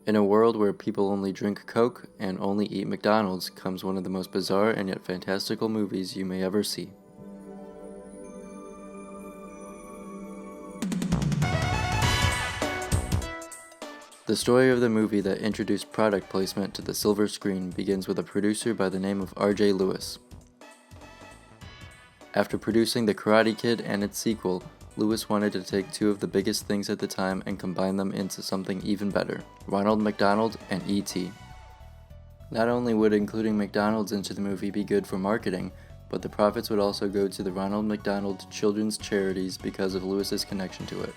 In a world where people only drink Coke and only eat McDonald's comes one of the most bizarre and yet fantastical movies you may ever see. The story of the movie that introduced product placement to the silver screen begins with a producer by the name of R.J. Lewis. After producing The Karate Kid and its sequel, Lewis wanted to take two of the biggest things at the time and combine them into something even better, Ronald McDonald and E.T. Not only would including McDonald's into the movie be good for marketing, but the profits would also go to the Ronald McDonald Children's Charities because of Lewis's connection to it.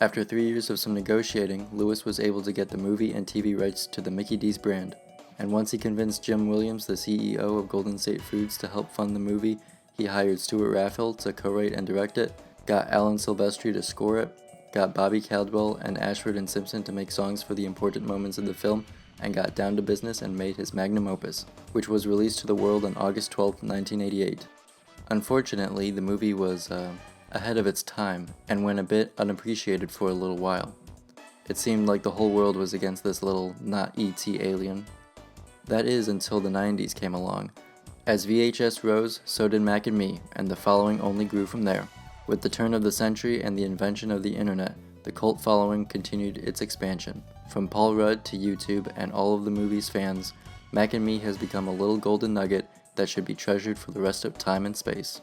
After 3 years of some negotiating, Lewis was able to get the movie and TV rights to the Mickey D's brand, and once he convinced Jim Williams, the CEO of Golden State Foods, to help fund the movie, he hired Stuart Raffel to co-write and direct it, got Alan Silvestri to score it, got Bobby Caldwell and Ashford and Simpson to make songs for the important moments in the film, and got down to business and made his magnum opus, which was released to the world on August 12, 1988. Unfortunately, the movie was, ahead of its time, and went a bit unappreciated for a little while. It seemed like the whole world was against this little not E.T. alien. That is until the 90s came along. As VHS rose, so did Mac and Me, and the following only grew from there. With the turn of the century and the invention of the internet, the cult following continued its expansion. From Paul Rudd to YouTube and all of the movie's fans, Mac and Me has become a little golden nugget that should be treasured for the rest of time and space.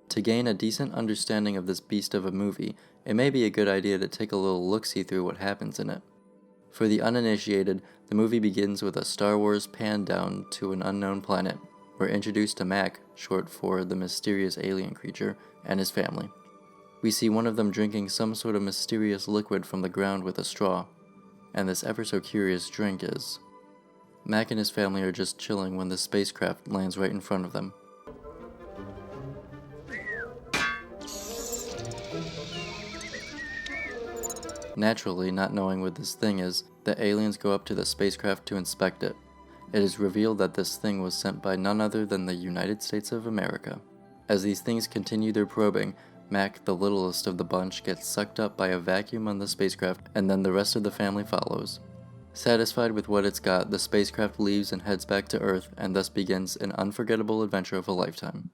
To gain a decent understanding of this beast of a movie, it may be a good idea to take a little look-see through what happens in it. For the uninitiated, the movie begins with a Star Wars pan down to an unknown planet. We're introduced to Mac, short for the mysterious alien creature, and his family. We see one of them drinking some sort of mysterious liquid from the ground with a straw, and this ever so curious drink is. Mac and his family are just chilling when the spacecraft lands right in front of them. Naturally, not knowing what this thing is, the aliens go up to the spacecraft to inspect it. It is revealed that this thing was sent by none other than the United States of America. As these things continue their probing, Mac, the littlest of the bunch, gets sucked up by a vacuum on the spacecraft, and then the rest of the family follows. Satisfied with what it's got, the spacecraft leaves and heads back to Earth, and thus begins an unforgettable adventure of a lifetime.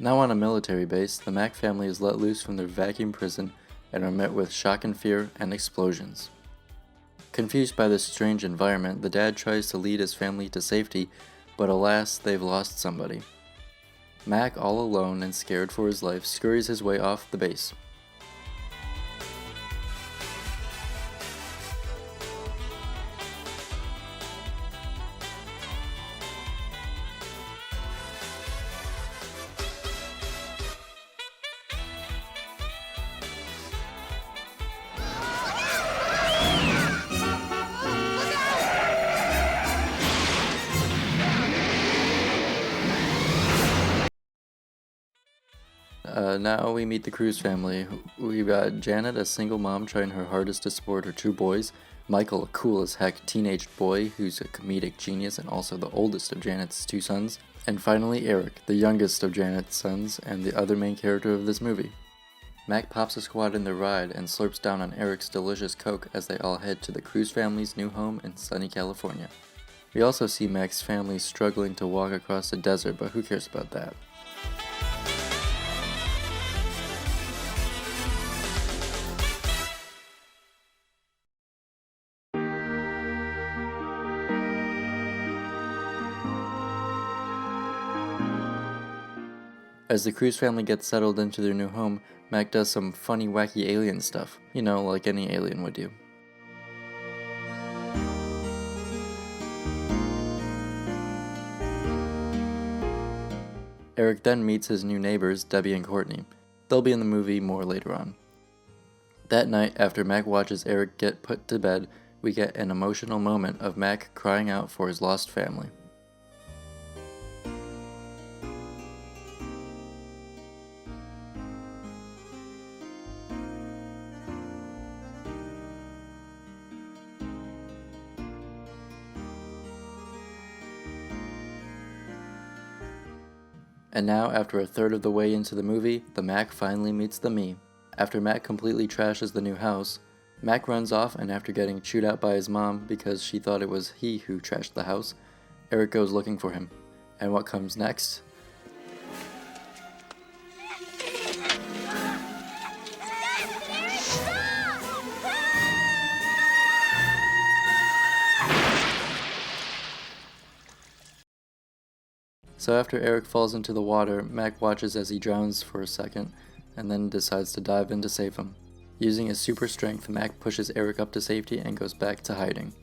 Now on a military base, the Mac family is let loose from their vacuum prison and are met with shock and fear and explosions. Confused by this strange environment, the dad tries to lead his family to safety, but alas, they've lost somebody. Mac, all alone and scared for his life, scurries his way off the base. Now we meet the Cruz family. We've got Janet, a single mom trying her hardest to support her two boys, Michael, a cool as heck teenage boy who's a comedic genius and also the oldest of Janet's two sons, and finally Eric, the youngest of Janet's sons and the other main character of this movie. Mac pops a squat in the ride and slurps down on Eric's delicious Coke as they all head to the Cruz family's new home in sunny California. We also see Mac's family struggling to walk across the desert, but who cares about that? As the Cruz family gets settled into their new home, Mac does some funny, wacky alien stuff. You know, like any alien would do. Eric then meets his new neighbors, Debbie and Courtney. They'll be in the movie more later on. That night, after Mac watches Eric get put to bed, we get an emotional moment of Mac crying out for his lost family. And now, after a third of the way into the movie, the Mac finally meets the me. After Mac completely trashes the new house, Mac runs off, and after getting chewed out by his mom because she thought it was he who trashed the house, Eric goes looking for him. And what comes next? So after Eric falls into the water, Mac watches as he drowns for a second, and then decides to dive in to save him. Using his super strength, Mac pushes Eric up to safety and goes back to hiding.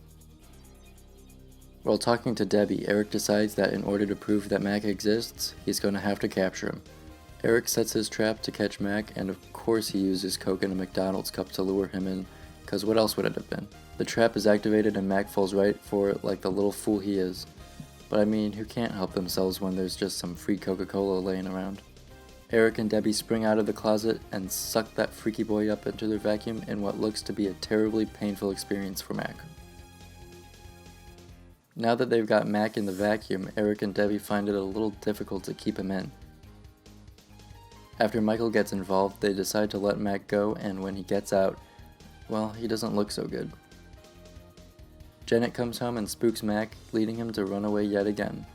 While talking to Debbie, Eric decides that in order to prove that Mac exists, he's going to have to capture him. Eric sets his trap to catch Mac, and of course he uses Coke in a McDonald's cup to lure him in, cause what else would it have been? The trap is activated and Mac falls right for it like the little fool he is. But I mean, who can't help themselves when there's just some free Coca-Cola laying around? Eric and Debbie spring out of the closet and suck that freaky boy up into their vacuum in what looks to be a terribly painful experience for Mac. Now that they've got Mac in the vacuum, Eric and Debbie find it a little difficult to keep him in. After Michael gets involved, they decide to let Mac go, and when he gets out, well, he doesn't look so good. Janet comes home and spooks Mac, leading him to run away yet again.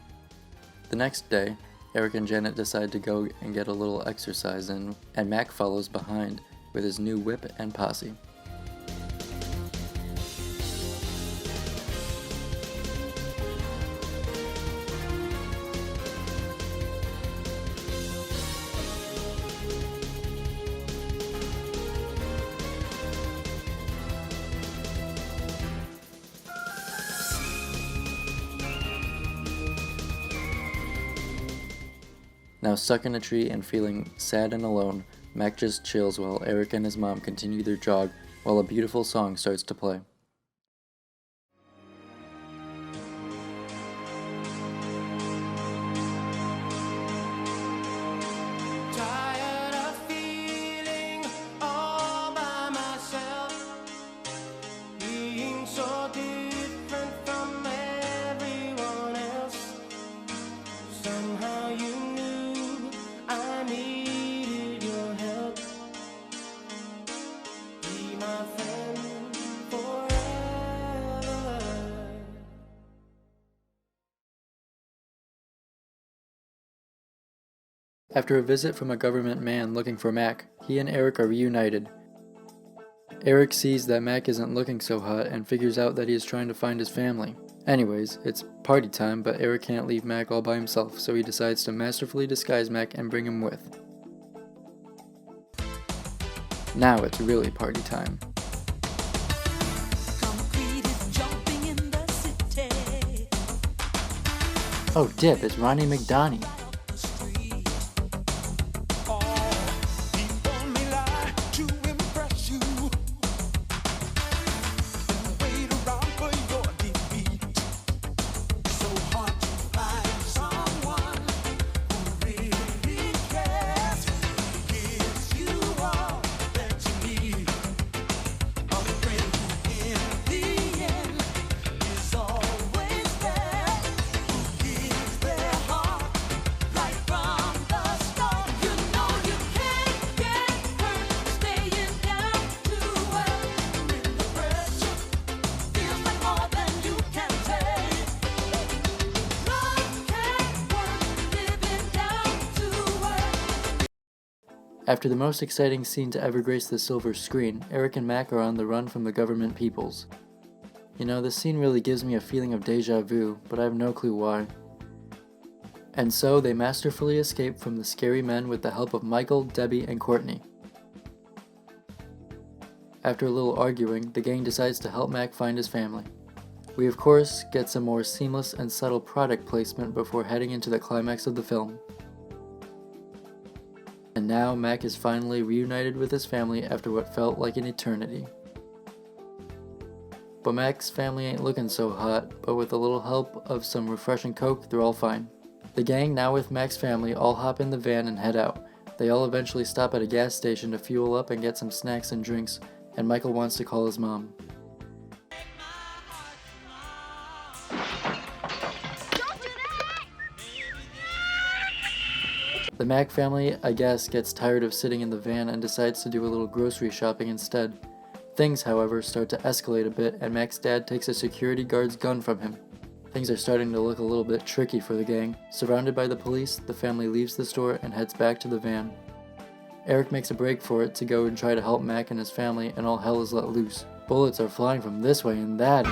The next day, Eric and Janet decide to go and get a little exercise in, and Mac follows behind with his new whip and posse. Now stuck in a tree and feeling sad and alone, Mac just chills while Eric and his mom continue their jog while a beautiful song starts to play. Tired of feeling all by myself, being so different from everyone else. Somehow you knew I needed your help. Be my friend forever. After a visit from a government man looking for Mac, he and Eric are reunited. Eric sees that Mac isn't looking so hot and figures out that he is trying to find his family. Anyways, it's party time, but Eric can't leave Mac all by himself, so he decides to masterfully disguise Mac and bring him with. Now it's really party time. Concrete is jumping in the city. Oh dip, it's Ronnie McDonald. The street. People may lie to impress you, and wait around for your defeat. So hard to find someone who really cares, gives you all that you need. A friend who in the end is always there, who gives their heart right from the start. You know you can't get hurt staying down too well. When the pressure feels like more than you can take. Love can't work living down too well. After the most exciting scene to ever grace the silver screen, Eric and Mac are on the run from the government peoples. You know, this scene really gives me a feeling of deja vu, but I have no clue why. And so they masterfully escape from the scary men with the help of Michael, Debbie, and Courtney. After a little arguing, the gang decides to help Mac find his family. We of course get some more seamless and subtle product placement before heading into the climax of the film. And now Mac is finally reunited with his family after what felt like an eternity. But Mac's family ain't looking so hot, but with a little help of some refreshing Coke, they're all fine. The gang, now with Mac's family, all hop in the van and head out. They all eventually stop at a gas station to fuel up and get some snacks and drinks, and Michael wants to call his mom. The Mac family, I guess, gets tired of sitting in the van and decides to do a little grocery shopping instead. Things, however, start to escalate a bit, and Mac's dad takes a security guard's gun from him. Things are starting to look a little bit tricky for the gang. Surrounded by the police, the family leaves the store and heads back to the van. Eric makes a break for it to go and try to help Mac and his family, and all hell is let loose. Bullets are flying from this way and that.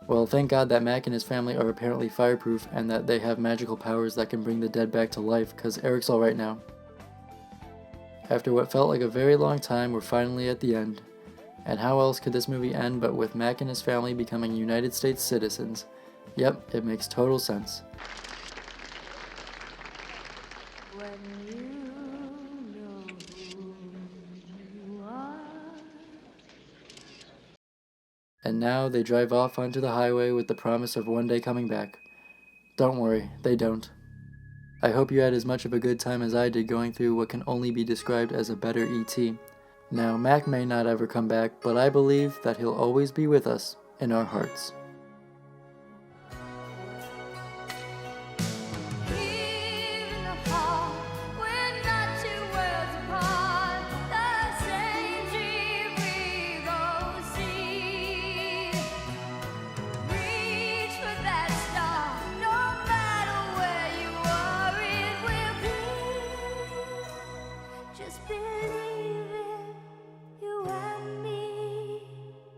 Well, thank God that Mac and his family are apparently fireproof and that they have magical powers that can bring the dead back to life, cause Eric's alright now. After what felt like a very long time, we're finally at the end. And how else could this movie end but with Mac and his family becoming United States citizens? Yep, it makes total sense. When you know who you are. And now they drive off onto the highway with the promise of one day coming back. Don't worry, they don't. I hope you had as much of a good time as I did going through what can only be described as a better E.T. Now, Mac may not ever come back, but I believe that he'll always be with us in our hearts. Here in the hall, we're not two worlds apart. The same dream we both see. Reach for that star, no matter where you are, it will be. Just believe.